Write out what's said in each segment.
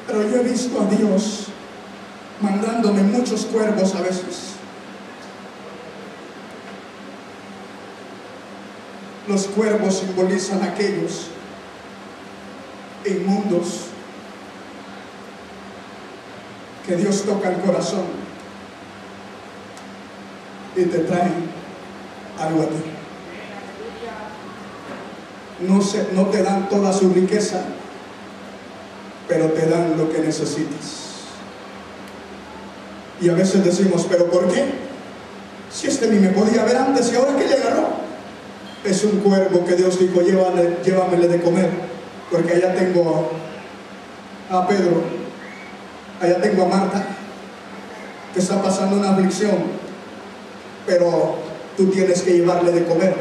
Pero yo he visto a Dios mandándome muchos cuervos a veces. Los cuervos simbolizan a aquellos inmundos que Dios toca el corazón y te traen algo a ti. No te dan toda su riqueza, pero te dan lo que necesitas. Y a veces decimos, ¿pero por qué? Si este ni me podía ver antes y ahora que le agarró. Es un cuervo que Dios dijo, llévamele de comer, porque allá tengo a Pedro, allá tengo a Marta, que está pasando una aflicción, pero tú tienes que llevarle de comer,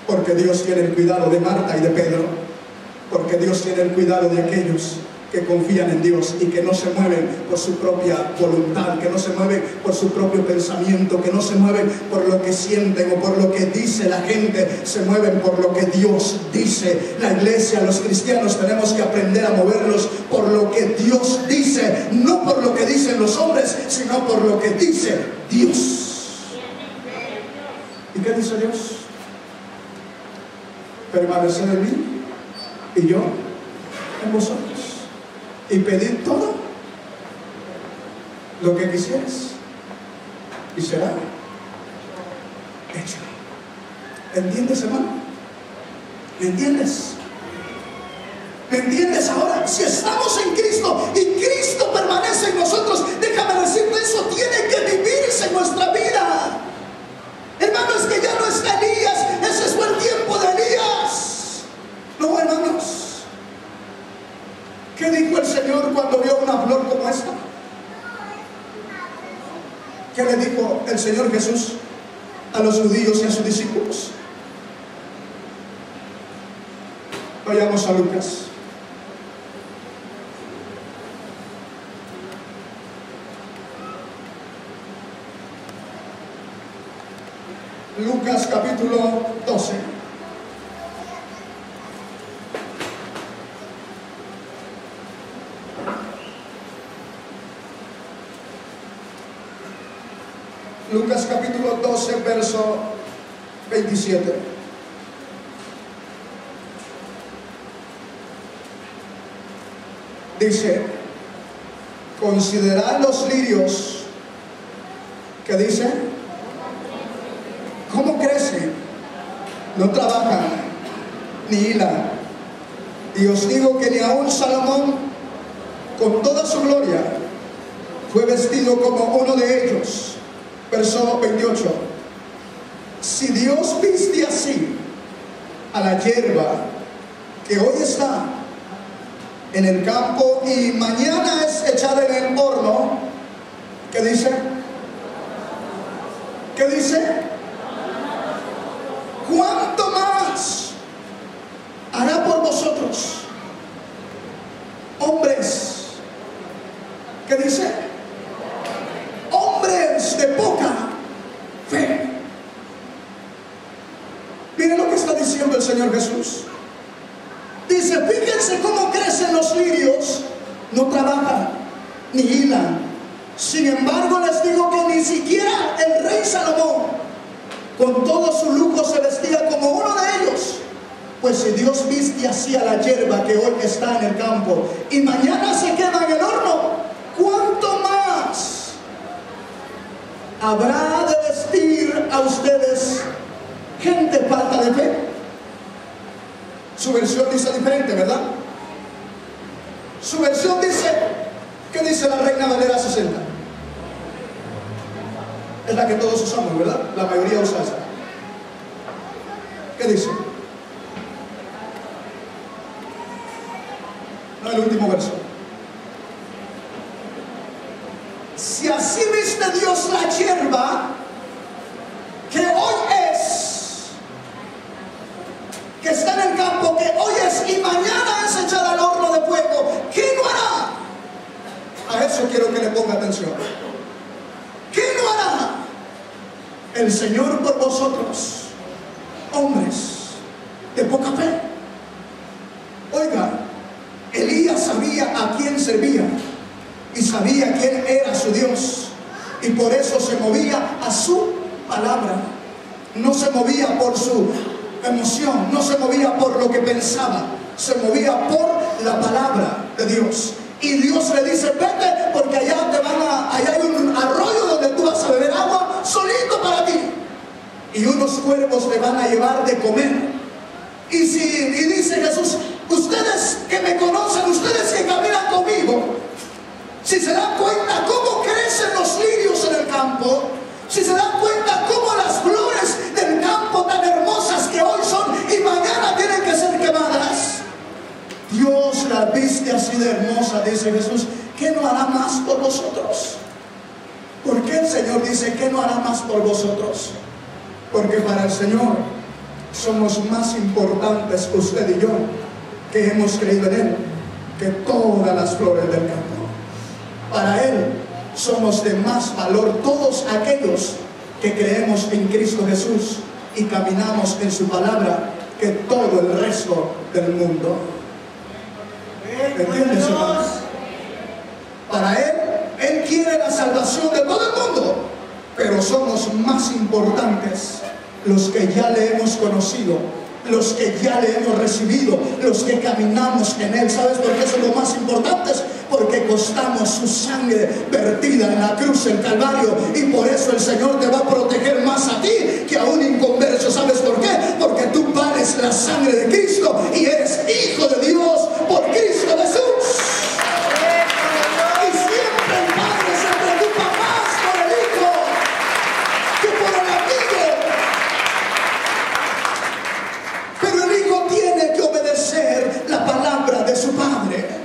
porque Dios tiene el cuidado de Marta y de Pedro, porque Dios tiene el cuidado de aquellos que confían en Dios y que no se mueven por su propia voluntad, que no se mueven por su propio pensamiento, que no se mueven por lo que sienten o por lo que dice la gente, se mueven por lo que Dios dice. La iglesia, los cristianos tenemos que aprender a movernos por lo que Dios dice, no por lo que dicen los hombres, sino por lo que dice Dios. ¿Y qué dice Dios? Permaneced en mí y yo en vosotros, y pedid todo lo que quisieras y será hecho. ¿Entiendes, hermano? ¿Me entiendes? ¿Me entiendes ahora? Si estamos en Cristo y Cristo permanece en nosotros, déjame decirte, eso tiene que vivirse en nuestra vida. Hermano, es que ya no está Elías, ese fue el tiempo de Elías. No, hermanos. ¿Qué dijo el Señor cuando vio una flor como esta? ¿Qué le dijo el Señor Jesús a los judíos y a sus discípulos? Vayamos a Lucas. Lucas capítulo 12. Lucas capítulo 12, verso 27. Dice, considerad los lirios, que dice, ¿cómo crecen? No trabajan, ni hilan. Y os digo que ni aun Salomón, con toda su gloria, fue vestido como uno de ellos. Verso 28. Si Dios viste así a la hierba que hoy está en el campo y mañana es echada en el horno, ¿qué dice? ¿Qué dice? ¿Cuánto más hará por vosotros, hombres? ¿Qué dice? Hombres de poca fe. Miren lo que está diciendo el Señor Jesús. Dice, fíjense cómo crecen los lirios, no trabajan ni hilan. Sin embargo, les digo que ni siquiera el rey Salomón, con todo su lujo, se vestía como uno de ellos. Pues si Dios viste así a la hierba que hoy está en el campo y mañana se quema en el horno, ¿cuánto más habrá de vestir a ustedes, gente falta de fe? Su versión dice diferente, ¿verdad? Su versión dice, ¿qué dice la Reina Valera 60? Es la que todos usamos, ¿verdad? La mayoría usa esa. ¿Qué dice? No, el último verso. Si así viste Dios la hierba que hoy es, que está en el campo, que hoy es y mañana es echada al horno de fuego, ¿qué no hará? A eso quiero que le ponga atención. ¿Qué no hará el Señor por vosotros, hombres de poca fe? Oiga, Elías sabía a quién servía y sabía quién era su Dios, y por eso se movía a su palabra. No se movía por su emoción, no se movía por lo que pensaba, se movía por la palabra de Dios. Y Dios le dice: vete, porque allá hay un arroyo donde tú vas a beber agua solito para ti, y unos cuervos le van a llevar de comer. Y dice Jesús: ustedes que me conocen, ustedes que caminan conmigo, si se dan cuenta cómo crecen los lirios en el campo, si se dan cuenta cómo las flores del campo tan hermosas que hoy son y mañana tienen que ser quemadas, Dios las viste así de hermosa, dice Jesús, ¿qué no hará más por vosotros? ¿Por qué el Señor dice que no hará más por vosotros? Porque para el Señor somos más importantes, usted y yo, que hemos creído en Él, que todas las flores del campo. Para Él somos de más valor todos aquellos que creemos en Cristo Jesús y caminamos en su palabra, que todo el resto del mundo. ¿Me entiendes, hermanos? Para Él quiere la salvación de todo el mundo, pero somos más importantes los que ya le hemos conocido, los que ya le hemos recibido, los que caminamos en Él. ¿Sabes por qué somos más importantes? Porque costamos su sangre vertida en la cruz del Calvario, y por eso el Señor te va a proteger más a ti que a un inconverso. ¿Sabes por qué? Porque tú vales la sangre de Cristo y eres hijo de Dios por Cristo Jesús. Y siempre el Padre se preocupa más por el Hijo que por el amigo. Pero el Hijo tiene que obedecer la palabra de su Padre.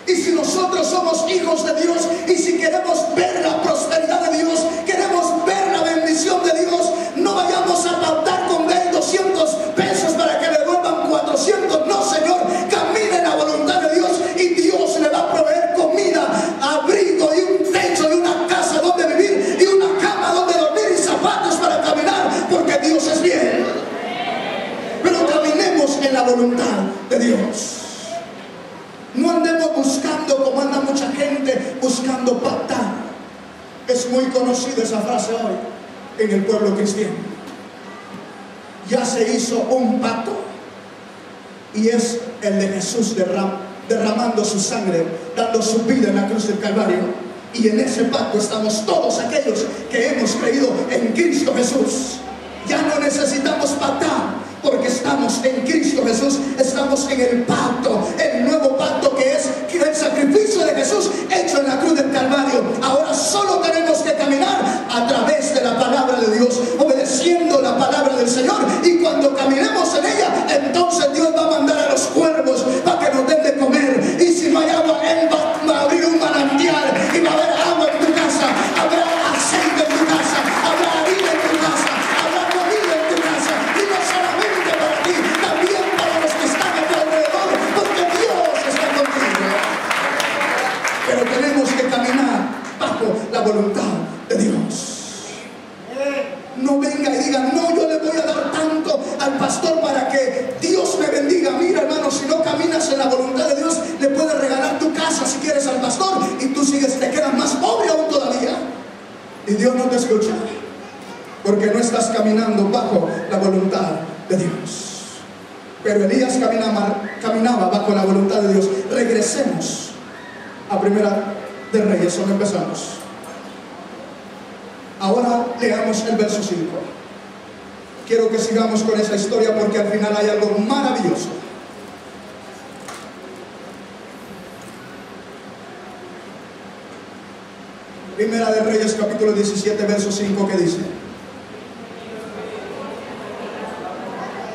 Y si nosotros somos hijos de Dios, y si queremos ver la prosperidad de Dios, queremos ver la bendición de Dios, no vayamos a pautar con 200 pesos para que le devuelvan 400. No, Señor, camine en la voluntad de Dios y Dios le va a proveer comida, abrigo y un techo y una casa donde vivir y una cama donde dormir y zapatos para caminar, porque Dios es bien. Pero caminemos en la voluntad de Dios. No andemos buscando como anda mucha gente, buscando pactar. Es muy conocida esa frase hoy en el pueblo cristiano. Ya se hizo un pacto, y es el de Jesús derramando su sangre, dando su vida en la cruz del Calvario. Y en ese pacto estamos todos aquellos que hemos creído en Cristo Jesús. Ya no necesitamos pactar, porque estamos en Cristo Jesús, estamos en el pacto, el nuevo pacto, que es el sacrificio de Jesús hecho en la cruz del Calvario. Ahora solo tenemos que caminar a través de la palabra de Dios, obedeciendo la palabra del Señor, y cuando caminemos en ella, entonces Dios va a mandar a los cuervos para que nos den de comer. Y si no hay agua, Él va a abrir un manantial y va a haber agua en tu casa, habrá aceite en tu casa, habrá harina en tu casa, habrá comida en tu casa, y no solamente para ti, también para los que están a tu alrededor, porque Dios está contigo. Pero tenemos que caminar bajo la voluntad de Dios. No venga y diga: no, yo le voy a dar tanto al pastor para que Dios me bendiga. Mira, hermano, si no caminas en la voluntad de Dios, le puedes regalar tu casa si quieres al pastor, y tú te quedas más pobre aún todavía, y Dios no te escucha, porque no estás caminando bajo la voluntad de Dios. Pero Elías caminaba bajo la voluntad de Dios. Regresemos a Primera de Reyes, donde empezamos. Ahora leamos el verso 5. Quiero que sigamos con esa historia, porque al final hay algo maravilloso. Primera de Reyes, capítulo 17, verso 5, que dice: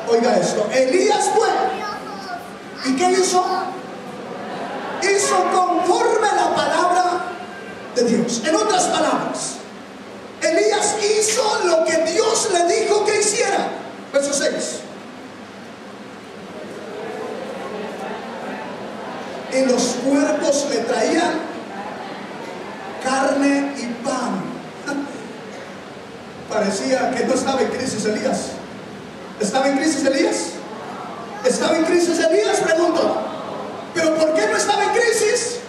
oiga esto, Elías fue, ¿y qué hizo? Hizo conforme la palabra de Dios. En otras palabras, Elías hizo lo que Dios le dijo que hiciera. Verso 6. Y los cuerpos le traían carne y pan. Parecía que no estaba en crisis Elías. ¿Estaba en crisis Elías? ¿Estaba en crisis Elías? Pregunto. ¿Pero por qué no estaba en crisis?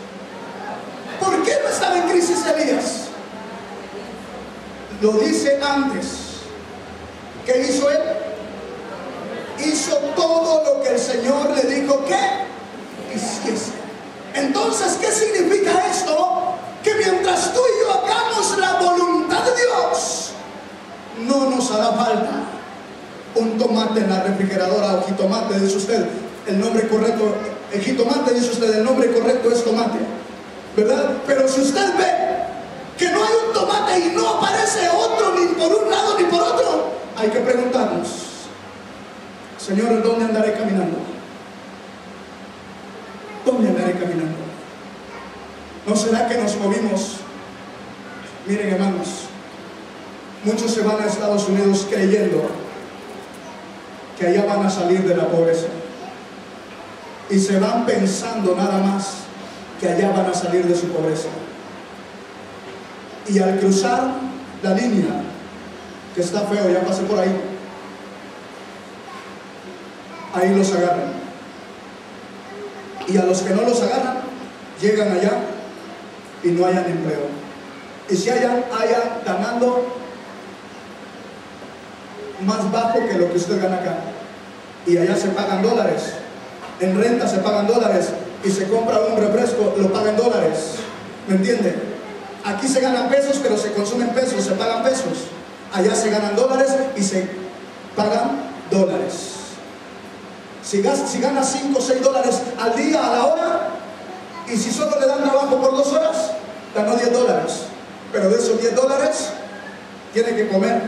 lo dice antes. ¿Qué hizo él? Hizo todo lo que el Señor le dijo que hiciese. Entonces, ¿qué significa esto? Que mientras tú y yo hagamos la voluntad de Dios, no nos hará falta un tomate en la refrigeradora, o jitomate, dice usted. El nombre correcto, el jitomate, dice usted, el nombre correcto es tomate, ¿verdad? Pero si usted ve que no hay un tomate y no aparece otro ni por un lado ni por otro, hay que preguntarnos: Señor, ¿dónde andaré caminando? ¿Dónde andaré caminando? ¿No será que nos movimos? Miren, hermanos, muchos se van a Estados Unidos creyendo que allá van a salir de la pobreza, y se van pensando nada más que allá van a salir de su pobreza, y al cruzar la línea, que está feo, ya pasé por ahí, ahí los agarran, y a los que no los agarran llegan allá y no hayan empleo, y si hayan ganando más bajo que lo que usted gana acá, y allá se pagan dólares, en renta se pagan dólares, y se compra un refresco, lo pagan dólares, ¿me entiende? Aquí se ganan pesos, pero se consumen pesos, se pagan pesos. Allá se ganan dólares y se pagan dólares. Si gana 5 o 6 dólares al día, a la hora, y si solo le dan trabajo por 2 horas, ganó 10 dólares. Pero de esos 10 dólares tiene que comer,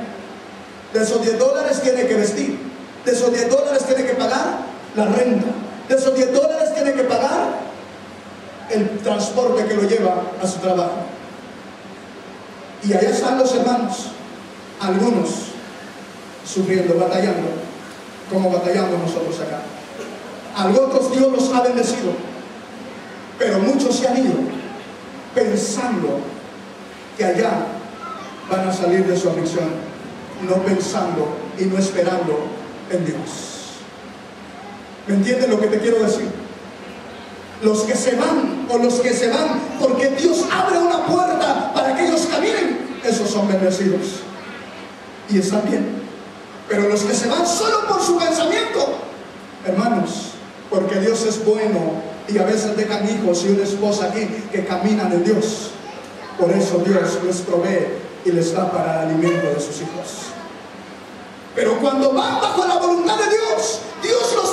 de esos 10 dólares tiene que vestir, de esos 10 dólares tiene que pagar la renta, de esos 10 dólares tiene que pagar el transporte que lo lleva a su trabajo. Y allá están los hermanos, algunos sufriendo, batallando, como batallamos nosotros acá. Algunos Dios los ha bendecido, pero muchos se han ido pensando que allá van a salir de su aflicción, no pensando y no esperando en Dios. ¿Me entienden lo que te quiero decir? Los que se van, o los que se van porque Dios abre una puerta para que ellos caminen, esos son bendecidos y están bien. Pero los que se van solo por su pensamiento, hermanos, porque Dios es bueno y a veces dejan hijos y una esposa aquí que caminan en Dios, por eso Dios les provee y les da para el alimento de sus hijos. Pero cuando van bajo la voluntad de Dios, Dios los